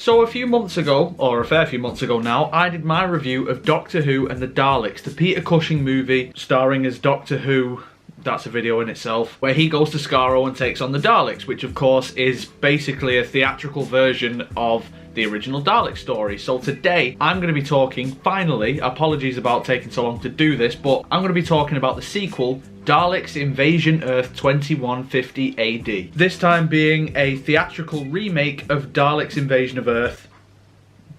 So a few months ago, or a fair few months ago now, I did my review of Doctor Who and the Daleks, the Peter Cushing movie starring as Doctor Who. That's a video in itself, where he goes to Skaro and takes on the Daleks, which of course is basically a theatrical version of the original Dalek story. So today I'm going to be talking, finally, apologies about taking so long to do this, but I'm going to be talking about the sequel, Daleks Invasion Earth 2150 AD. This time being a theatrical remake of Daleks Invasion of Earth.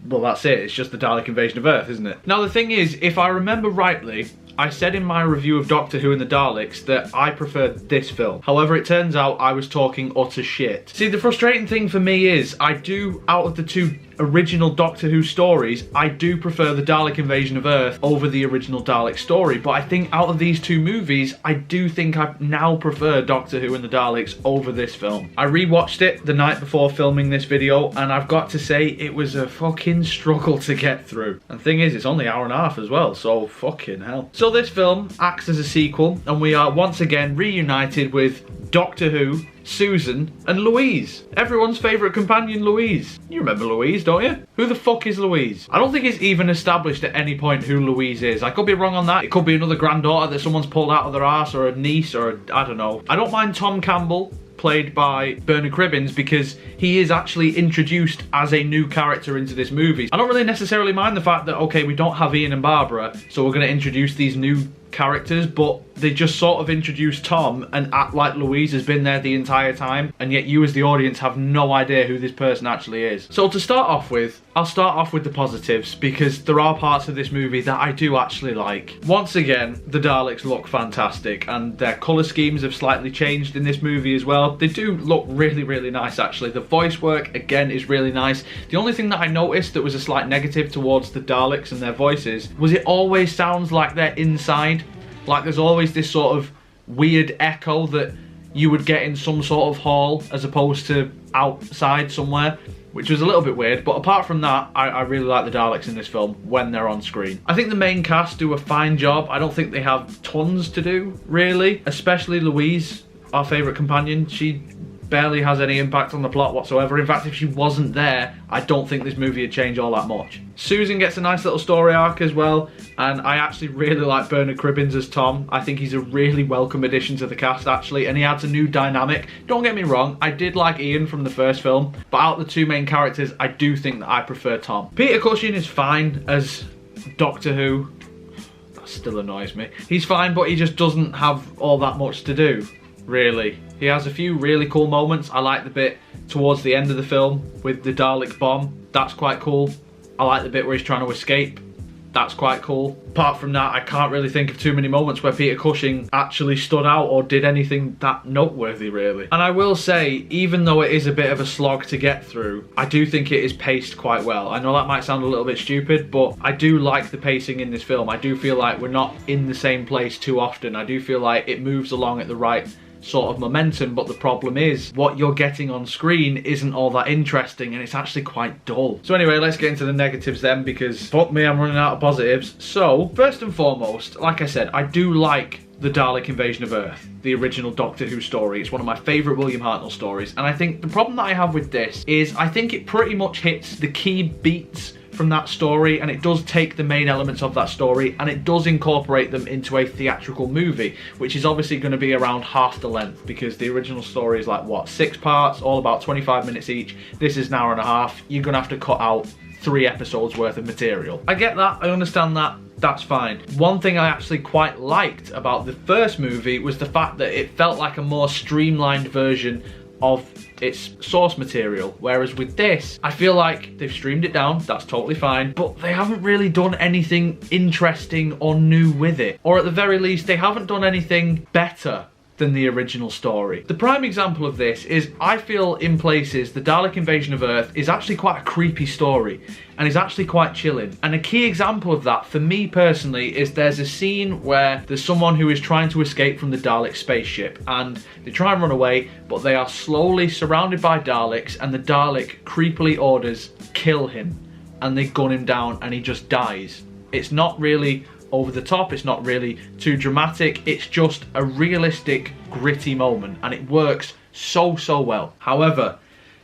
Well, that's it, it's just the Dalek Invasion of Earth, isn't it? Now the thing is, if I remember rightly, I said in my review of Doctor Who and the Daleks that I preferred this film. However, it turns out I was talking utter shit. See, the frustrating thing for me is, out of the two original Doctor Who stories, I do prefer the Dalek Invasion of Earth over the original Dalek story, but I think out of these two movies, I do think I now prefer Doctor Who and the Daleks over this film. I rewatched it the night before filming this video, and I've got to say, it was a fucking struggle to get through. And the thing is, it's only an hour and a half as well, so fucking hell. So this film acts as a sequel, and we are once again reunited with Doctor Who, Susan, and Louise. Everyone's favourite companion, Louise. You remember Louise, don't you? Who the fuck is Louise? I don't think it's even established at any point who Louise is. I could be wrong on that. It could be another granddaughter that someone's pulled out of their arse, or a niece, or I don't know. I don't mind Tom Campbell, played by Bernard Cribbins, because he is actually introduced as a new character into this movie. I don't really necessarily mind the fact that, okay, we don't have Ian and Barbara, so we're going to introduce these new characters, but they just sort of introduce Tom and act like Louise has been there the entire time, and yet you as the audience have no idea who this person actually is. So to start off with, I'll start off with the positives, because there are parts of this movie that I do actually like. Once again, the Daleks look fantastic, and their colour schemes have slightly changed in this movie as well. They do look really, really nice actually. The voice work, again, is really nice. The only thing that I noticed that was a slight negative towards the Daleks and their voices was it always sounds like they're inside. Like there's always this sort of weird echo that you would get in some sort of hall as opposed to outside somewhere, which was a little bit weird. But apart from that, I really like the Daleks in this film when they're on screen. I think the main cast do a fine job. I don't think they have tons to do, really. Especially Louise, our favourite companion. She barely has any impact on the plot whatsoever. In fact, if she wasn't there, I don't think this movie would change all that much. Susan gets a nice little story arc as well, and I actually really like Bernard Cribbins as Tom. I think he's a really welcome addition to the cast actually, and he adds a new dynamic. Don't get me wrong, I did like Ian from the first film, but out of the two main characters, I do think that I prefer Tom. Peter Cushing is fine as Doctor Who. That still annoys me. He's fine, but he just doesn't have all that much to do, really. He has a few really cool moments. I like the bit towards the end of the film with the Dalek bomb. That's quite cool. I like the bit where he's trying to escape. That's quite cool. Apart from that, I can't really think of too many moments where Peter Cushing actually stood out or did anything that noteworthy, really. And I will say, even though it is a bit of a slog to get through, I do think it is paced quite well. I know that might sound a little bit stupid, but I do like the pacing in this film. I do feel like we're not in the same place too often. I do feel like it moves along at the right sort of momentum, but the problem is what you're getting on screen isn't all that interesting, and it's actually quite dull. So anyway, let's get into the negatives then, because fuck me, I'm running out of positives. So first and foremost, like I said, I do like the Dalek Invasion of Earth, the original Doctor Who story. It's one of my favourite William Hartnell stories, and I think the problem that I have with this is I think it pretty much hits the key beats from that story, and it does take the main elements of that story and it does incorporate them into a theatrical movie, which is obviously going to be around half the length, because the original story is like, what, 6 parts, all about 25 minutes each. This is an hour and a half. You're going to have to cut out 3 episodes worth of material. I get that, I understand that, that's fine. One thing I actually quite liked about the first movie was the fact that it felt like a more streamlined version of its source material, whereas with this, I feel like they've streamed it down, that's totally fine, but they haven't really done anything interesting or new with it. Or at the very least, they haven't done anything better than the original story. The prime example of this is, I feel in places, the Dalek Invasion of Earth is actually quite a creepy story, and is actually quite chilling. And a key example of that, for me personally, is there's a scene where there's someone who is trying to escape from the Dalek spaceship, and they try and run away, but they are slowly surrounded by Daleks, and the Dalek creepily orders, kill him, and they gun him down, and he just dies. It's not really over the top, it's not really too dramatic, it's just a realistic, gritty moment, and it works so well. However,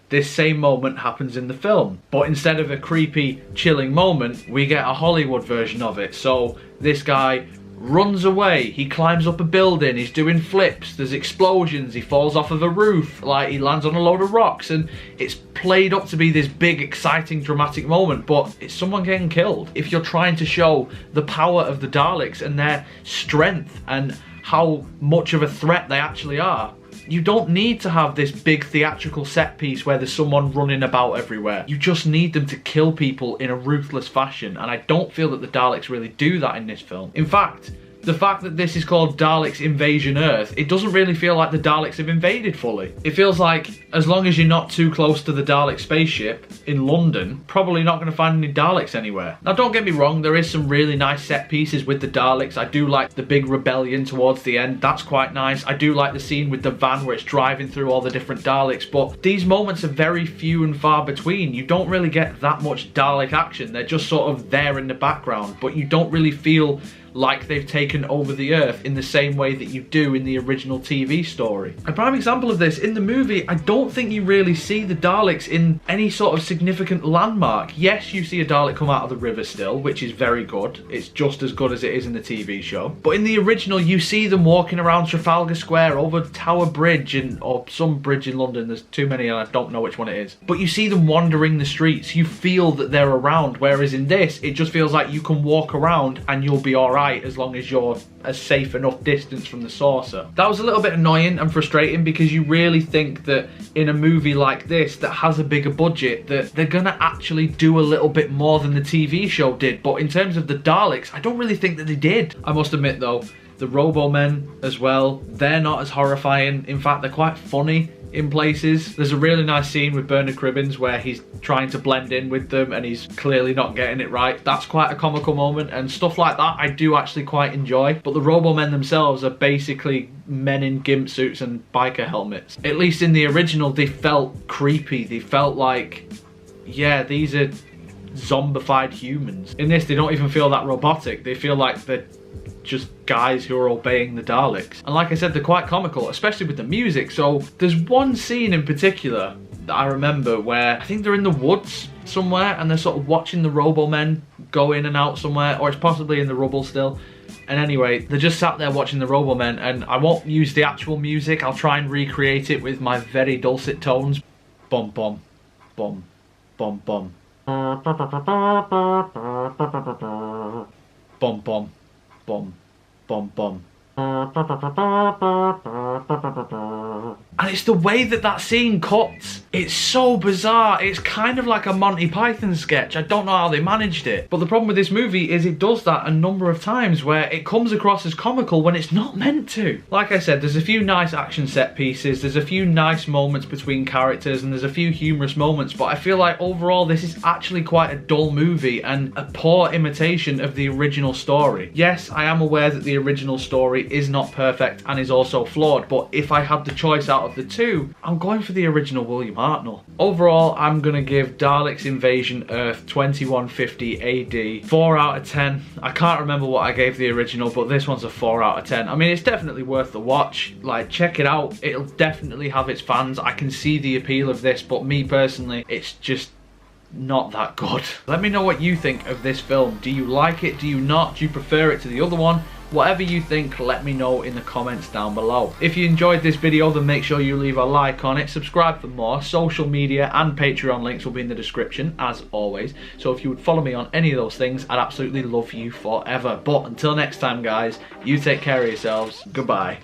this same moment happens in the film. But instead of a creepy, chilling moment, we get a Hollywood version of it. So this guy runs away, he climbs up a building, he's doing flips, there's explosions, he falls off of a roof, like he lands on a load of rocks, and it's played up to be this big, exciting, dramatic moment, but it's someone getting killed. If you're trying to show the power of the Daleks and their strength and how much of a threat they actually are, you don't need to have this big theatrical set piece where there's someone running about everywhere. You just need them to kill people in a ruthless fashion, and I don't feel that the Daleks really do that in this film. In fact, the fact that this is called Daleks Invasion Earth, it doesn't really feel like the Daleks have invaded fully. It feels like, as long as you're not too close to the Dalek spaceship in London, probably not going to find any Daleks anywhere. Now don't get me wrong, there is some really nice set pieces with the Daleks. I do like the big rebellion towards the end, that's quite nice. I do like the scene with the van where it's driving through all the different Daleks, but these moments are very few and far between. You don't really get that much Dalek action. They're just sort of there in the background, but you don't really feel like they've taken over the Earth in the same way that you do in the original TV story. A prime example of this, in the movie, I don't think you really see the Daleks in any sort of significant landmark. Yes, you see a Dalek come out of the river still, which is very good. It's just as good as it is in the TV show. But in the original, you see them walking around Trafalgar Square, over Tower Bridge, or some bridge in London. There's too many and I don't know which one it is. But you see them wandering the streets. You feel that they're around, whereas in this, it just feels like you can walk around and you'll be alright as long as you're a safe enough distance from the saucer. That was a little bit annoying and frustrating, because you really think that in a movie like this that has a bigger budget that they're gonna actually do a little bit more than the TV show did, but in terms of the Daleks, I don't really think that they did. I must admit though, the Robomen as well, they're not as horrifying. In fact, they're quite funny in places. There's a really nice scene with Bernard Cribbins where he's trying to blend in with them and he's clearly not getting it right. That's quite a comical moment, and stuff like that I do actually quite enjoy. But the Robomen themselves are basically men in gimp suits and biker helmets. At least in the original, they felt creepy. They felt like, yeah, these are zombified humans. In this, they don't even feel that robotic. They feel like they're just guys who are obeying the Daleks. And like I said, they're quite comical, especially with the music. So there's one scene in particular that I remember where I think they're in the woods somewhere and they're sort of watching the Robomen go in and out somewhere, or it's possibly in the rubble still. And anyway, they're just sat there watching the Robomen, and I won't use the actual music. I'll try and recreate it with my very dulcet tones. Bum bum, bum, bum bum. Bum bum. Bum, bum, bum. And it's the way that that scene cuts. It's so bizarre. It's kind of like a Monty Python sketch. I don't know how they managed it. But the problem with this movie is it does that a number of times where it comes across as comical when it's not meant to. Like I said, there's a few nice action set pieces, there's a few nice moments between characters, and there's a few humorous moments, but I feel like overall this is actually quite a dull movie and a poor imitation of the original story. Yes, I am aware that the original story is not perfect and is also flawed, but if I had the choice out of the two, I'm going for the original William Hartnell. Overall, I'm gonna give Daleks Invasion Earth 2150 AD 4 out of 10. I can't remember what I gave the original, but this one's a 4 out of 10. I mean, it's definitely worth the watch. Like, check it out. It'll definitely have its fans. I can see the appeal of this, but me personally, it's just not that good. Let me know what you think of this film. Do you like it? Do you not? Do you prefer it to the other one? Whatever you think, let me know in the comments down below. If you enjoyed this video, then make sure you leave a like on it, subscribe for more. Social media and Patreon links will be in the description, as always. So if you would follow me on any of those things, I'd absolutely love you forever. But until next time, guys, you take care of yourselves. Goodbye.